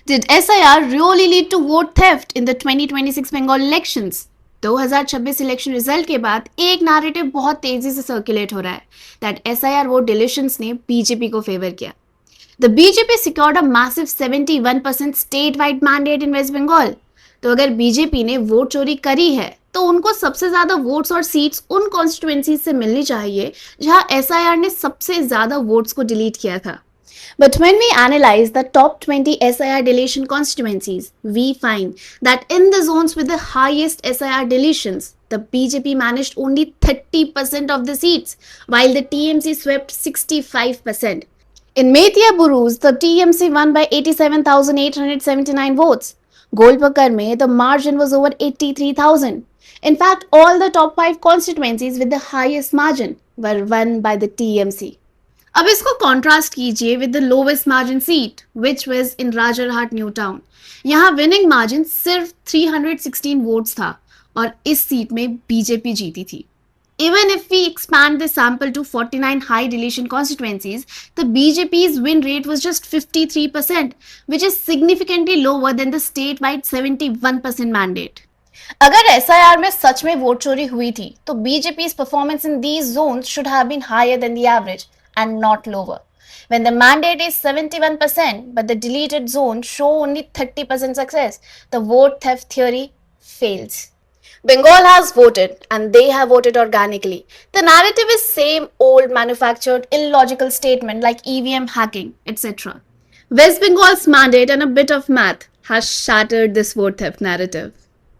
Did SIR really lead to vote theft in the 2026 Bengal elections? 2026 election result के बाद एक narrative बहुत तेजी से सर्कुलेट हो रहा है दैट एसआईआर वोट डिलीशंस ने बीजेपी को फेवर किया. The BJP secured a massive 71% state wide mandate in West Bengal. तो अगर बीजेपी ने वोट चोरी करी है तो उनको सबसे ज्यादा वोट्स और सीट्स उन कॉन्स्टिट्यूएंसीज से मिलनी चाहिए जहां एसआईआर ने सबसे ज्यादा वोट्स को डिलीट किया था. But when we analyze the top 20 SIR deletion constituencies, we find that in the zones with the highest SIR deletions, the BJP managed only 30% of the seats, while the TMC swept 65%. In Metia Buruz, the TMC won by 87,879 votes. Golpakar mein, the margin was over 83,000. In fact, all the top 5 constituencies with the highest margin were won by the TMC. अब इसको contrast कीजिए with the lowest margin seat which was in Rajarhat new town. यहाँ winning margin सिर्फ 316 votes था और इस seat में BJP जीती थी. Even if we expand the sample to 49 high deletion constituencies, the BJP's win rate was just 53%, which is significantly lower than the statewide 71% mandate. अगर SIR में सच में वोट चोरी हुई थी, तो BJP's performance in these zones should have been higher than the average and not lower. When the mandate is 71%, but the deleted zones show only 30% success, the vote theft theory fails. Bengal has voted and they have voted organically. The narrative is same old manufactured illogical statement like EVM hacking, etc. West Bengal's mandate and a bit of math has shattered this vote theft narrative.